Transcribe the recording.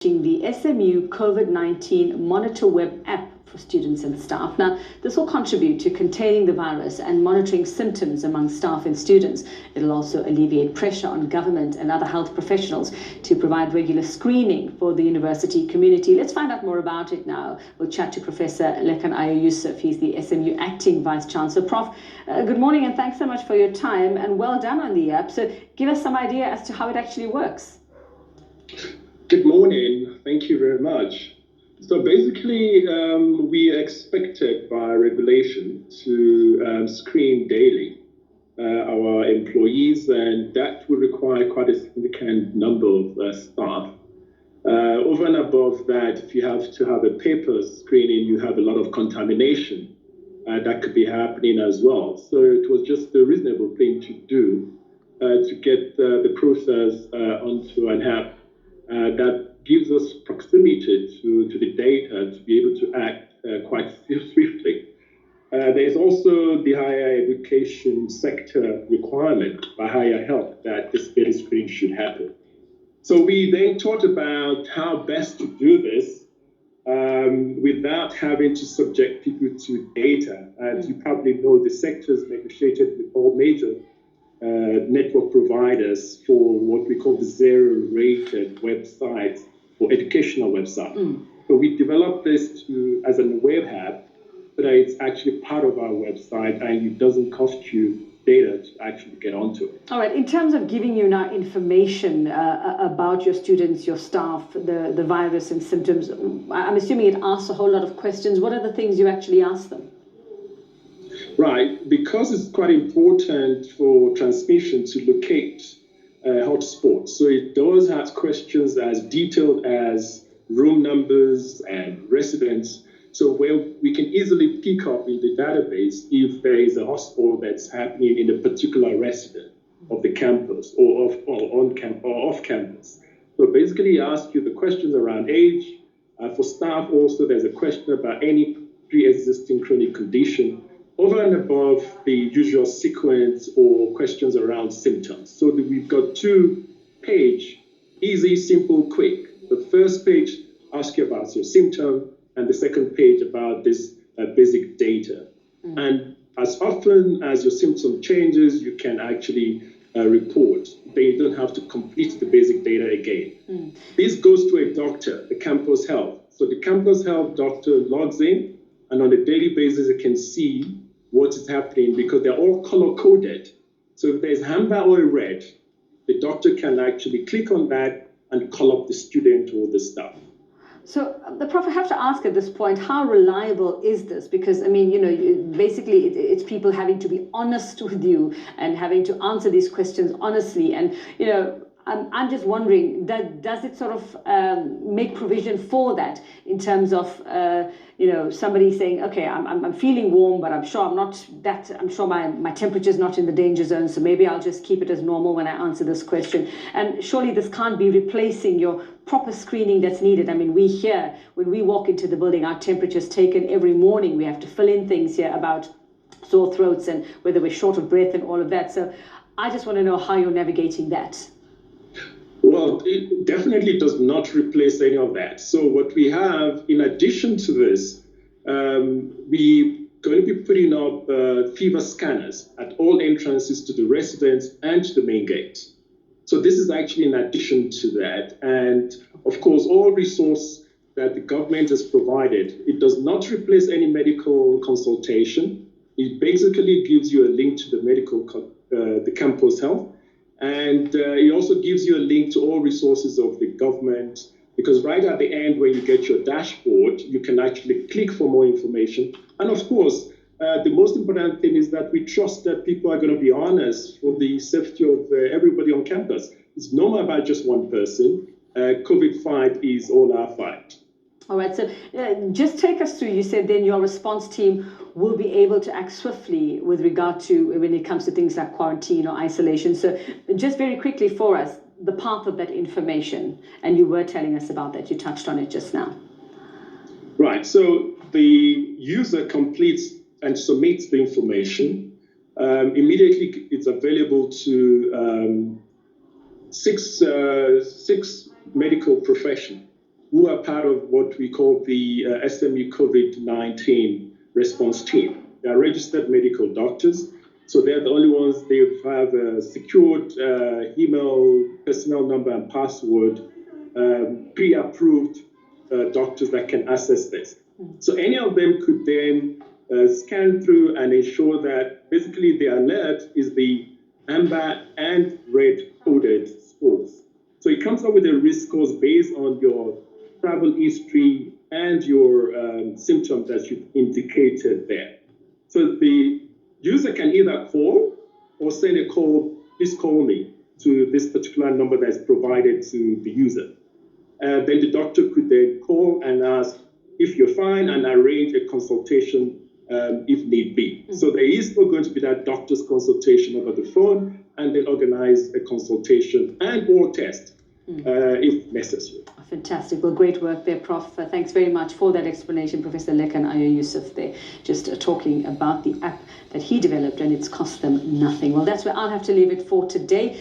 The SMU COVID-19 Monitor Web app for students and staff. Now, this will contribute to containing the virus and monitoring symptoms among staff and students. It'll also alleviate pressure on government and other health professionals to provide regular screening for the university community. Let's find out more about it now. We'll chat to Professor Lekan Ayo-Yusuf. He's the SMU Acting Vice Chancellor. Prof, good morning and thanks so much for your time and well done on the app. So give us some idea as to how it actually works. Good morning. Thank you very much. So basically, we are expected by regulation to screen daily our employees, and that will require quite a significant number of staff. Over and above that, if you have to have a paper screening, you have a lot of contamination that could be happening as well. So it was just a reasonable thing to do to get the process onto an app that gives us proximity to the data to be able to act quite swiftly. There is also the higher education sector requirement by higher health that this data screening should happen. So we then thought about how best to do this without having to subject people to data. As you probably know, the sector is negotiated with all major network providers for what we call the zero-rated websites or educational websites. So we developed this as a web app, but it's actually part of our website and it doesn't cost you data to actually get onto it. All right, in terms of giving you now information about your students, your staff, the virus and symptoms, I'm assuming it asks a whole lot of questions. What are the things you actually ask them? Right, because it's quite important for transmission to locate hotspots. So it does have questions as detailed as room numbers and residents. So where we can easily pick up in the database if there is a hotspot that's happening in a particular resident of the campus or off campus. So basically it asks you the questions around age. For staff also, there's a question about any pre-existing chronic condition, over and above the usual sequence or questions around symptoms. So we've got 2 pages, easy, simple, quick. The first page asks you about your symptom, and the second page about this basic data. And as often as your symptom changes, you can actually report. They don't have to complete the basic data again. This goes to a doctor, the campus health. So the campus health doctor logs in, and on a daily basis, you can see what is happening because they're all color-coded. So if there's amber or red, the doctor can actually click on that and call up the student or the staff. So the Prof, I have to ask at this point, how reliable is this? Because, I mean, you know, basically it's people having to be honest with you and having to answer these questions honestly. And, you know, I'm just wondering, does it sort of make provision for that in terms of, you know, somebody saying, okay, I'm feeling warm, but I'm sure my temperature is not in the danger zone, so maybe I'll just keep it as normal when I answer this question. And surely this can't be replacing your proper screening that's needed. I mean, we here, when we walk into the building, our temperature is taken every morning. We have to fill in things here about sore throats and whether we're short of breath and all of that. So I just want to know how you're navigating that. Well, it definitely does not replace any of that. So what we have, in addition to this, we're going to be putting up fever scanners at all entrances to the residence and to the main gate. So this is actually in addition to that. And of course, all resource that the government has provided, it does not replace any medical consultation. It basically gives you a link to the campus health. And it also gives you a link to all resources of the government, because right at the end, when you get your dashboard, you can actually click for more information. And of course, the most important thing is that we trust that people are going to be honest for the safety of everybody on campus. It's not about just one person. COVID fight is all our fight. All right, so just take us through, you said then your response team will be able to act swiftly with regard to when it comes to things like quarantine or isolation. So just very quickly for us, the path of that information, and you were telling us about that, you touched on it just now. Right, so the user completes and submits the information. Immediately it's available to six medical professionals who are part of what we call the SME COVID-19 response team. They are registered medical doctors, so they're the only ones. They have a secured email, personnel number, and password, pre-approved doctors that can access this. So any of them could then scan through and ensure that basically the alert is the amber and red coded scores. So it comes up with a risk scores based on your travel history and your symptoms that you've indicated there. So the user can either call or send a call, please call me, to this particular number that's provided to the user. Then the doctor could then call and ask if you're fine and arrange a consultation if need be. So there is still going to be that doctor's consultation over the phone and then organize a consultation and or test if necessary. Fantastic. Well, great work there, Prof. Thanks very much for that explanation, Professor Lekan Ayo-Yusuf there, just talking about the app that he developed and it's cost them nothing. Well, that's where I'll have to leave it for today.